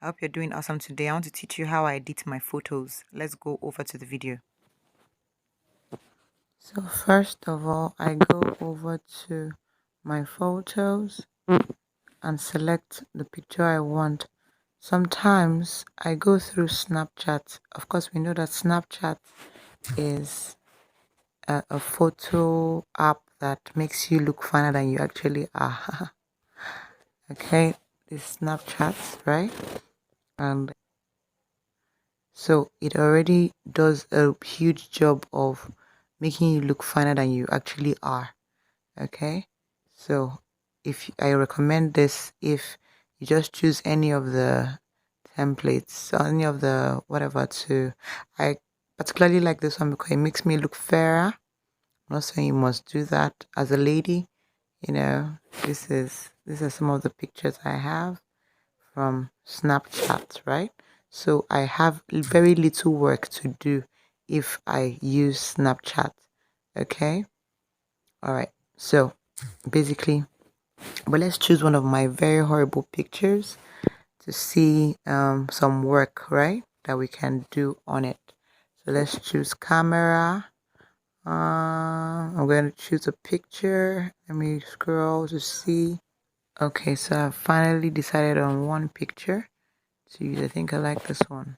I hope you're doing awesome today. I want to teach you how I edit my photos. Let's go over to the video. So first of all, I go over to my photos and select the picture I want. Sometimes I go through Snapchat. Of course, we know that Snapchat is a photo app that makes you look finer than you actually are. Okay, this Snapchat, right? And so it already does a huge job of making you look finer than you actually are. Okay, so if I recommend this, if you just choose any of the templates or any of the whatever to, I particularly like this one because it makes me look fairer. I'm not saying you must do that as a lady. You know, these are some of the pictures I have from Snapchat, right? So I have very little work to do if I use Snapchat. Okay, all right. So basically, but let's choose one of my very horrible pictures to see some work, right, that we can do on it. So let's choose camera. I'm going to choose a picture. Let me scroll to see. Okay, so I've finally decided on one picture to use. I think I like this one.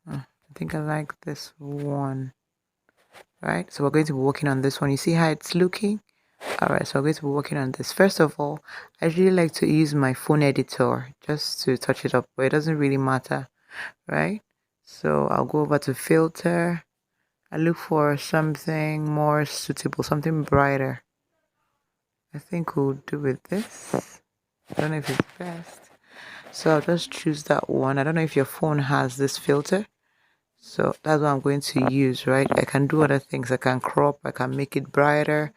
I think I like this one. Right, so we're going to be working on this one. You see how it's looking? All right, so we're going to be working on this. First of all, I really like to use my phone editor just to touch it up, but it doesn't really matter, right? So I'll go over to filter. I look for something more suitable, something brighter. I think we'll do with this. I don't know if it's best. So I'll just choose that one. I don't know if your phone has this filter. So that's what I'm going to use, right? I can do other things. I can crop, I can make it brighter,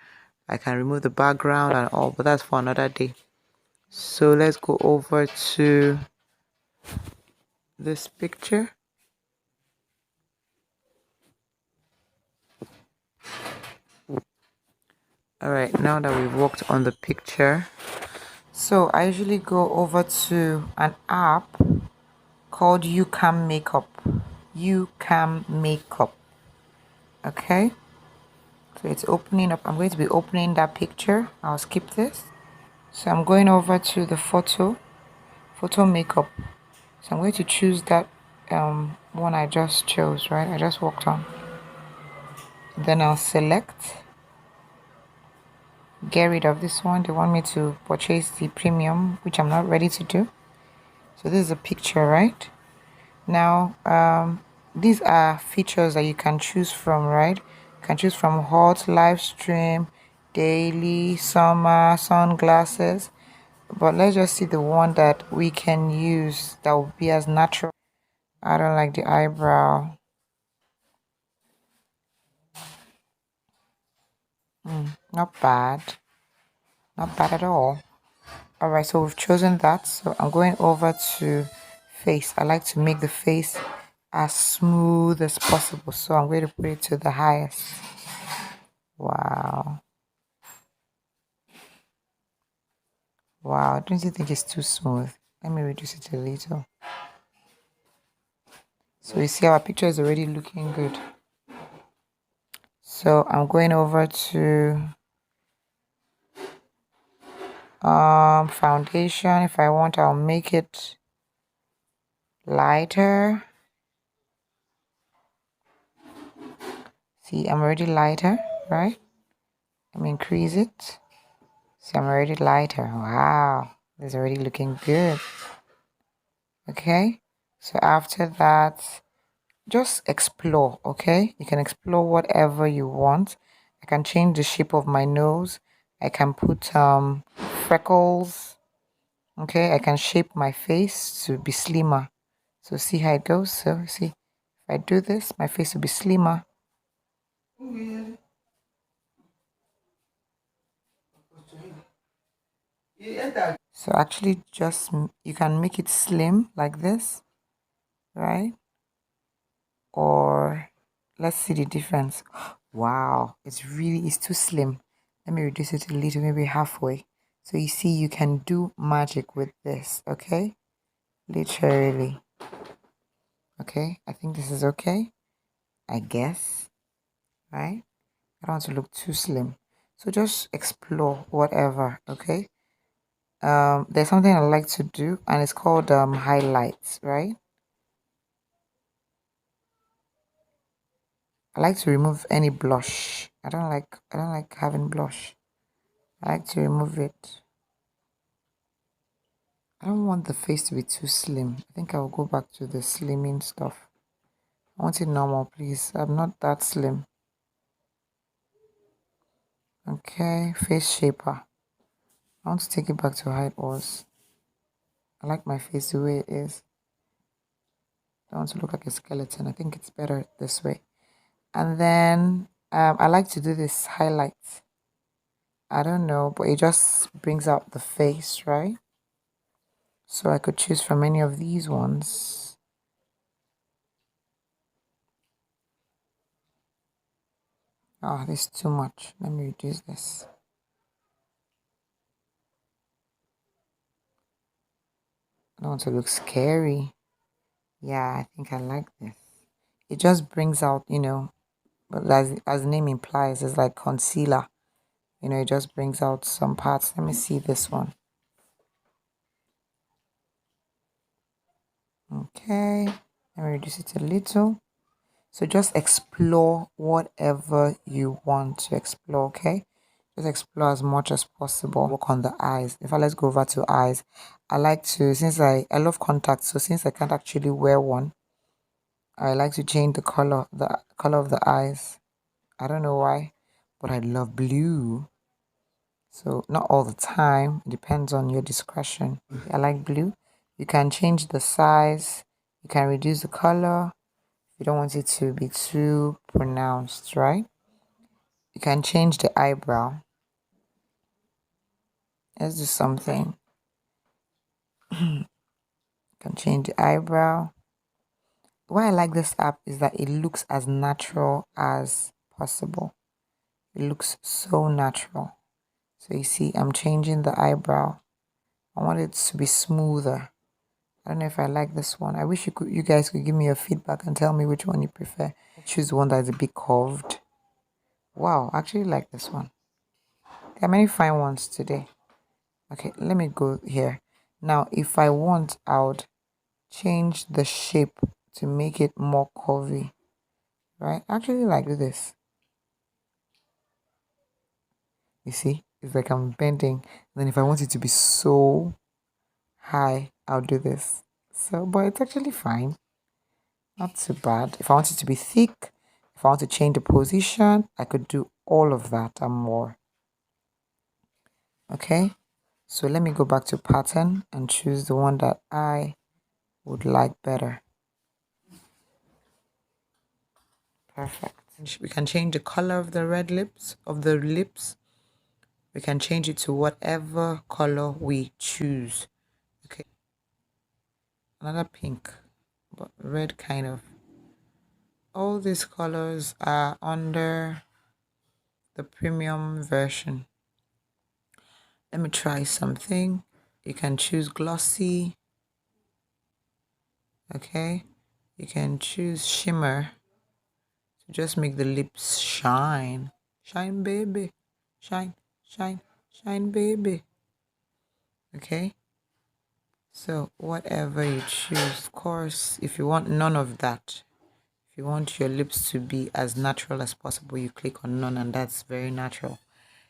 I can remove the background and all, but that's for another day. So let's go over to this picture. All right, now that we've worked on the picture, so I usually go over to an app called YouCam Makeup. YouCam Makeup. Okay, so it's opening up. I'm going to be opening that picture. I'll skip this. So I'm going over to the photo makeup. So I'm going to choose that one I just chose, right? I just worked on. Then I'll select, get rid of this one. They want me to purchase the premium, which I'm not ready to do. So this is a picture, right? Now, these are features that you can choose from, right? You can choose from hot, live stream, daily, summer, sunglasses. But let's just see the one that we can use that will be as natural. I don't like the eyebrow. Not bad. Not bad at all. Alright, so we've chosen that. So I'm going over to face. I like to make the face as smooth as possible. So I'm going to put it to the highest. Wow. Wow, don't you think it's too smooth? Let me reduce it a little. So you see our picture is already looking good. So I'm going over to foundation. If I want, I'll make it lighter. See, I'm already lighter, right? Let me increase it. See, I'm already lighter. Wow, this is already looking good. Okay, so after that, just explore. Okay, you can explore whatever you want. I can change the shape of my nose. I can put freckles. Okay, I can shape my face to be slimmer. So see how it goes. So see, if I do this, my face will be slimmer. So actually just you can make it slim like this, right? Or let's see the difference. Wow, it's too slim. Let me reduce it a little, maybe halfway. So you see you can do magic with this, okay? Literally. Okay, I think this is okay. I guess, right? I don't want to look too slim. So just explore whatever, okay? There's something I like to do and it's called highlights, right? I like to remove any blush. I don't like having blush. I like to remove it. I don't want the face to be too slim. I think I will go back to the slimming stuff. I want it normal, please. I'm not that slim. Okay, face shaper. I want to take it back to how it was. I like my face the way it is. I don't want to look like a skeleton. I think it's better this way. And then I like to do this highlight. I don't know, but it just brings out the face, right? So I could choose from any of these ones. Oh, this is too much. Let me reduce this. I don't want to look scary. Yeah, I think I like this. It just brings out, but as the name implies, it's like concealer. It just brings out some parts. Let me see this one. Okay, let me reduce it a little. So just explore whatever you want to explore, okay? Just explore as much as possible. Work on the eyes. In fact, let's go over to eyes. I like to, since I love contacts, so since I can't actually wear one, I like to change the color of the eyes. I don't know why, but I love blue. So not all the time. It depends on your discretion. I like blue. You can change the size. You can reduce the color. You don't want it to be too pronounced, right? You can change the eyebrow. Let's do something. You can change the eyebrow. Why I like this app is that it looks as natural as possible. It looks so natural. So you see, I'm changing the eyebrow. I want it to be smoother. I don't know if I like this one. I wish you guys could give me your feedback and tell me which one you prefer. Choose one that is a bit curved. Wow, I actually like this one. There are many fine ones today. Okay, let me go here. Now, if I want, I would change the shape to make it more curvy, right? I actually like this. You see, it's like I'm bending. And then if I want it to be so high, I'll do this. So, but it's actually fine. Not too bad. If I want it to be thick, if I want to change the position, I could do all of that and more. Okay, so let me go back to pattern and choose the one that I would like better. Perfect. We can change the color of the lips. We can change it to whatever color we choose. Okay. Another pink, but red kind of. All these colors are under the premium version. Let me try something. You can choose glossy. Okay. You can choose shimmer to just make the lips shine. Shine, baby. Shine, shine, shine, baby. Okay. So whatever you choose, of course, if you want none of that, if you want your lips to be as natural as possible, you click on none and that's very natural.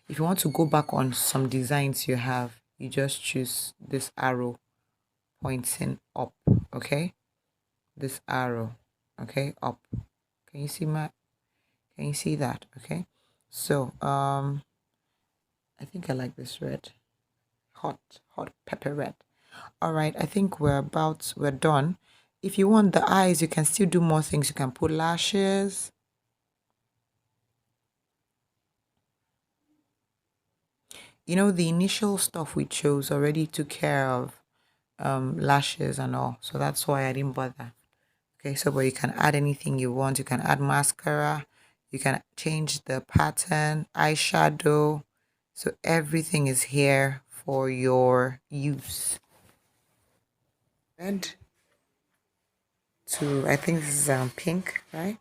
If you want to go back on some designs you have, you just choose this arrow pointing up, okay? This arrow, okay, up. Can you see can you see that? Okay. So I think I like this red. Hot pepper red. All right, I think we're done. If you want the eyes, you can still do more things. You can put lashes. The initial stuff we chose already took care of lashes and all. So that's why I didn't bother. Okay, so but you can add anything you want. You can add mascara. You can change the pattern, eyeshadow. So everything is here for your use. red to, I think this is pink, right?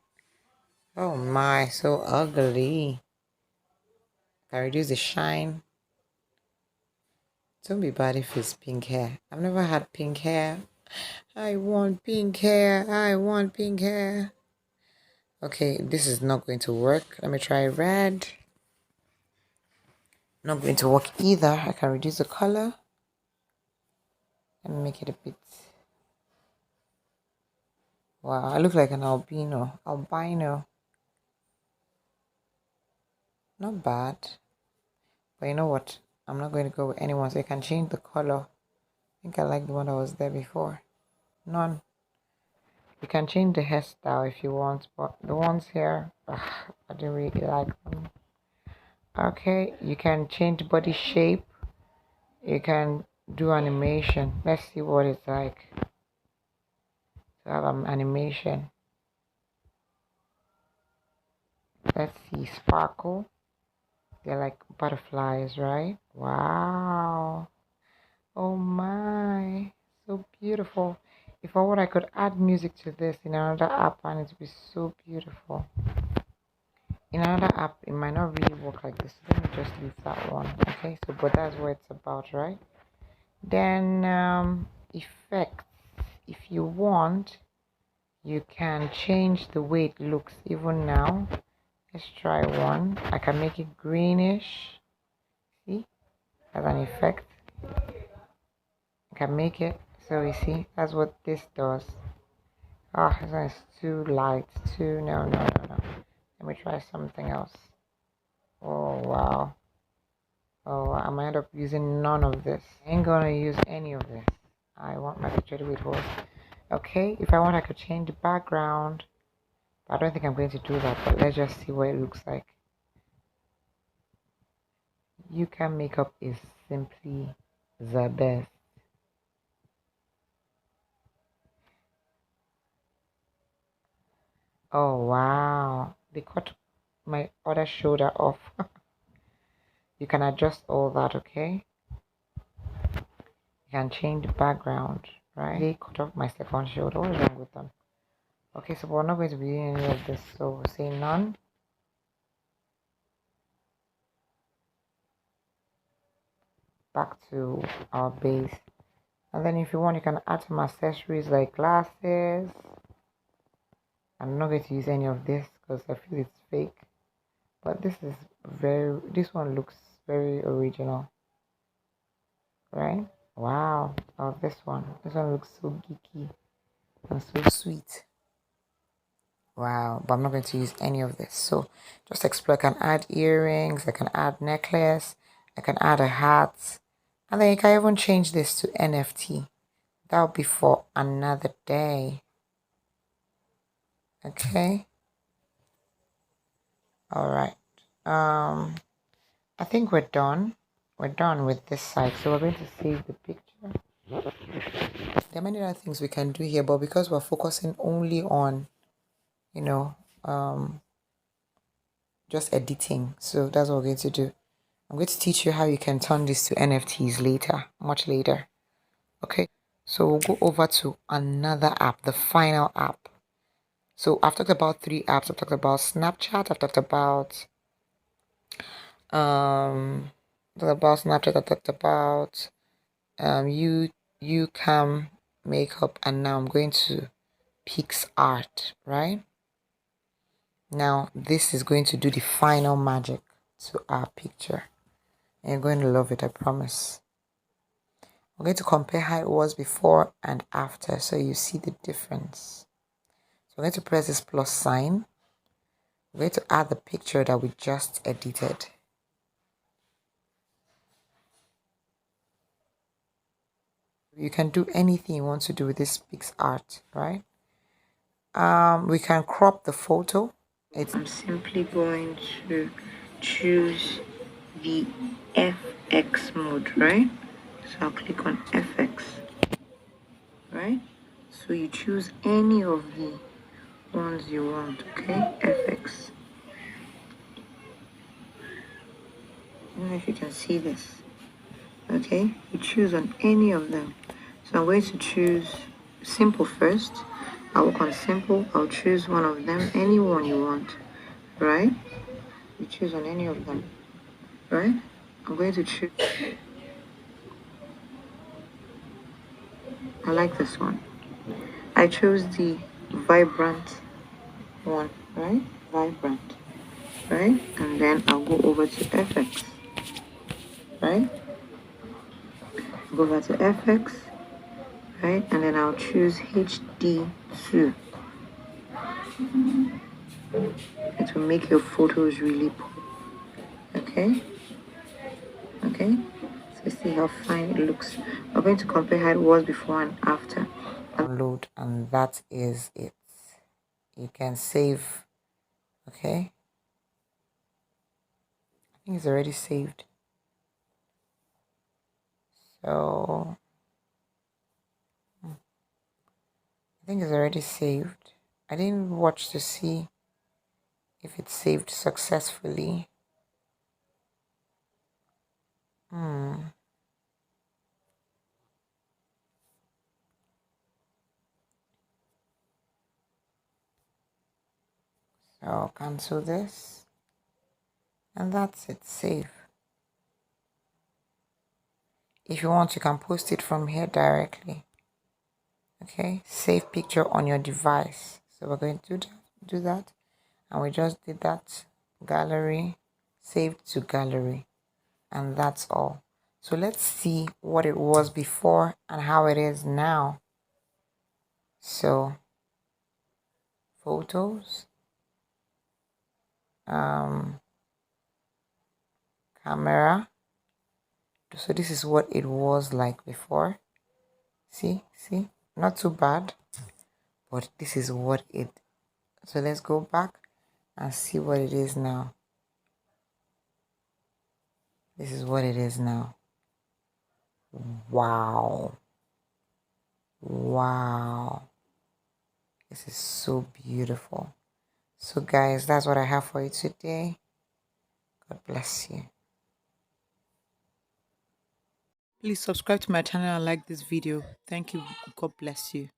Oh my, so ugly. Can I reduce the shine? Don't be bad if it's pink hair. I've never had pink hair. I want pink hair. I want pink hair. Okay, this is not going to work. Let me try red. Not going to work either. I can reduce the color and make it a bit. Wow, I look like an albino. Albino. Not bad. But you know what? I'm not going to go with anyone, so I can change the color. I think I like the one that was there before. None. You can change the hairstyle if you want, but the ones here, I don't really like them. Okay, you can change body shape. You can do animation. Let's see what it's like to have an animation. Let's see, sparkle. They're like butterflies, right? Wow. Oh my, so beautiful. If I would, I could add music to this in another app and it would be so beautiful. In another app, it might not really work like this. Let me just leave that one. Okay, so but that's what it's about, right? Then effects. If you want, you can change the way it looks even now. Let's try one. I can make it greenish. See, as an effect. I can make it. So you see, that's what this does. Ah, this one is too light. Too no. Let me try something else. Oh wow. Oh, I might end up using none of this. I ain't gonna use any of this. I want my picture to be it was. Okay, if I want, I could change the background. But I don't think I'm going to do that. But let's just see what it looks like. Youcam makeup is simply the best. Oh wow, they cut my other shoulder off. You can adjust all that, okay? You can change the background, right? They cut off my second shoulder. What is wrong with them? Okay, so we're not going to be doing any of this, so we'll say none. Back to our base. And then if you want, you can add some accessories like glasses. I'm not going to use any of this because I feel it's fake. But this one looks very original. Right? Wow. Oh, this one looks so geeky and so sweet. Wow, but I'm not going to use any of this. So just explore. I can add earrings, I can add necklace, I can add a hat, and then you can even change this to NFT. That'll be for another day. Okay. All right. I think we're done. We're done with this side. So we're going to save the picture. There are many other things we can do here, but because we're focusing only on, just editing, so that's what we're going to do. I'm going to teach you how you can turn this to NFTs later, much later. Okay, so we'll go over to another app, the final app. So I've talked about 3 apps. I've talked about Snapchat. I've talked about Snapchat. I've talked about youcam makeup, and now I'm going to PixArt. Right now, this is going to do the final magic to our picture. And you're going to love it, I promise. I'm going to compare how it was before and after so you see the difference. So I'm going to press this plus sign. I'm going to add the picture that we just edited. You can do anything you want to do with this PixArt, right? We can crop the photo. I'm simply going to choose the FX mode, right? So I'll click on FX, right? So you choose any of the ones you want, okay? FX. I don't know if you can see this. Okay, you choose on any of them. So I'm going to choose simple first. I'll work on simple. I'll choose one of them, any one you want, right? You choose on any of them, right? I'm going to choose, I like this one. I chose the vibrant one, right? Vibrant, right? And then I'll go over to FX, right? Go over to FX, right? And then I'll choose HD2. It will make your photos really pop. Okay, okay. So see how fine it looks. We're going to compare how it was before and after. Download, and that is it. You can save. Okay, I think it's already saved. So I think it's already saved. I didn't watch to see if it's saved successfully. So I'll cancel this, and that's it. Save. If you want, you can post it from here directly. Okay, save picture on your device. So we're going to do that, and we just did that. Gallery, saved to gallery, and that's all. So let's see what it was before and how it is now. So photos, camera. So this is what it was like before. See, not too bad, but this is what it. So let's go back and see what it is now. This is what it is now. Wow. This is so beautiful. So guys, that's what I have for you today. God bless you. Please subscribe to my channel and like this video. Thank you. God bless you.